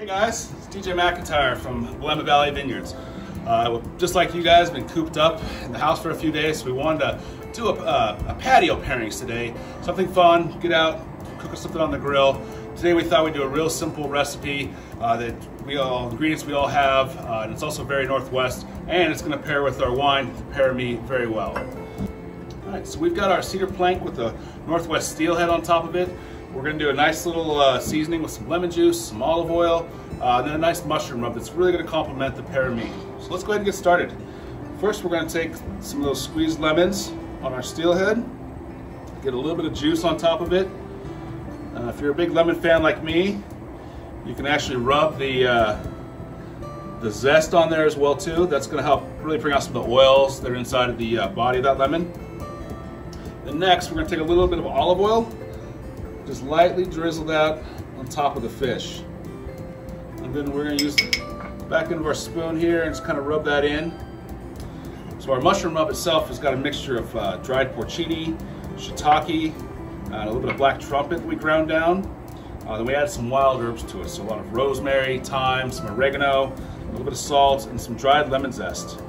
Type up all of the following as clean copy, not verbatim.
Hey guys, it's DJ McIntyre from WVV Valley Vineyards. Just like you guys, been cooped up in the house for a few days, so we wanted to do a patio pairings today. Something fun, get out, cook something on the grill. Today we thought we'd do a real simple recipe that ingredients we all have, and it's also very Northwest, and it's going to pair with our wine, Pere Ami, very well. All right, so we've got our cedar plank with the Northwest steelhead on top of it. We're going to do a nice little seasoning with some lemon juice, some olive oil, and then a nice mushroom rub that's really going to complement the Pere Ami. So let's go ahead and get started. First, we're going to take some of those squeezed lemons on our steelhead, get a little bit of juice on top of it. If you're a big lemon fan like me, you can actually rub the zest on there as well too. That's going to help really bring out some of the oils that are inside of the body of that lemon. Then next, we're going to take a little bit of olive oil, just lightly drizzle that on top of the fish. And then we're going to use the back end of our spoon here and just kind of rub that in. So our mushroom rub itself has got a mixture of dried porcini, shiitake, and a little bit of black trumpet that we ground down. Then we add some wild herbs to it, so a lot of rosemary, thyme, some oregano, a little bit of salt, and some dried lemon zest.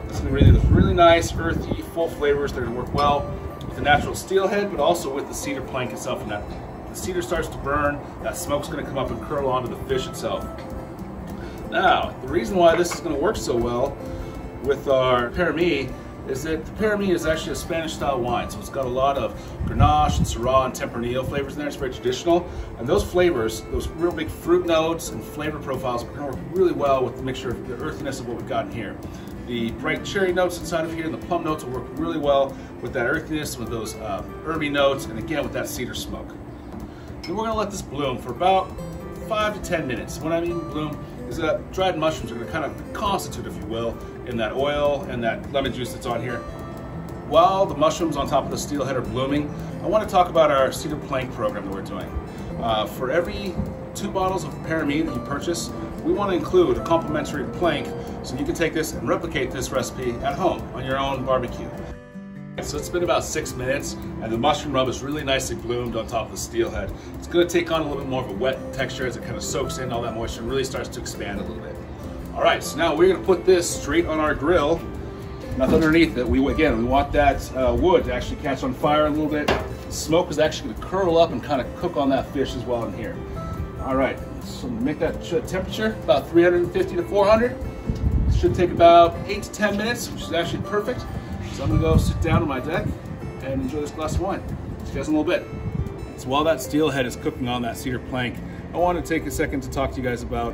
It's going to be really nice, earthy, full flavors that are going to work well with the natural steelhead, but also with the cedar plank itself. And that the cedar starts to burn, that smoke's going to come up and curl onto the fish itself. Now, the reason why this is going to work so well with our Pere Ami is that the Pere Ami is actually a Spanish-style wine, so it's got a lot of Grenache and Syrah and Tempranillo flavors in there. It's very traditional, and those flavors, those real big fruit notes and flavor profiles, are going to work really well with the mixture of the earthiness of what we've got in here. The bright cherry notes inside of here and the plum notes will work really well with that earthiness, with those herby notes, and again with that cedar smoke. Then we're going to let this bloom for about 5 to 10 minutes. When I mean bloom, is that dried mushrooms are going to kind of constitute, if you will, in that oil and that lemon juice that's on here. While the mushrooms on top of the steelhead are blooming, I want to talk about our cedar plank program that we're doing. For every 2 bottles of Pere Ami that you purchase, we want to include a complimentary plank so you can take this and replicate this recipe at home on your own barbecue. So it's been about 6 minutes, and the mushroom rub is really nicely bloomed on top of the steelhead. It's going to take on a little bit more of a wet texture as it kind of soaks in all that moisture and really starts to expand a little bit. All right, so now we're going to put this straight on our grill. Nothing underneath it. We want that wood to actually catch on fire a little bit. The smoke is actually going to curl up and kind of cook on that fish as well in here. All right, so make that temperature about 350 to 400. It should take about 8 to 10 minutes, which is actually perfect. So I'm going to go sit down on my deck and enjoy this glass of wine. See you guys in a little bit. So while that steelhead is cooking on that cedar plank, I want to take a second to talk to you guys about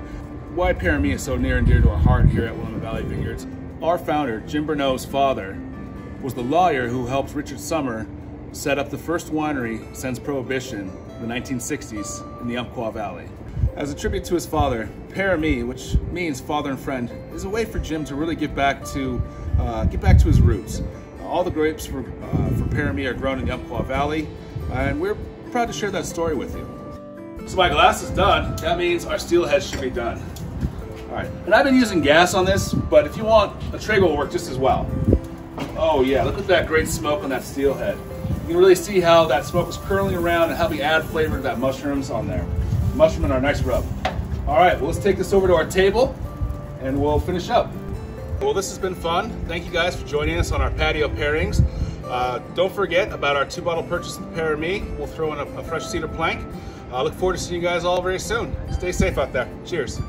why Pere Ami is so near and dear to our heart here at WVV Valley Vineyards. Our founder, Jim Burnou's father, was the lawyer who helped Richard Summer set up the first winery since Prohibition in the 1960s in the Umpqua Valley. As a tribute to his father, Pere Ami, which means father and friend, is a way for Jim to really get back to his roots. All the grapes for Pere Ami are grown in the Umpqua Valley, and we're proud to share that story with you. So my glass is done. That means our steelhead should be done. All right, and I've been using gas on this, but if you want, a Traeger will work just as well. Oh yeah, look at that great smoke on that steelhead. You can really see how that smoke is curling around and helping add flavor to that mushrooms on there. Mushroom and our nice rub. All right, well, let's take this over to our table and we'll finish up. Well, this has been fun. Thank you guys for joining us on our patio pairings. Don't forget about our 2-bottle purchase of Pere Ami. We'll throw in a fresh cedar plank. I look forward to seeing you guys all very soon. Stay safe out there. Cheers.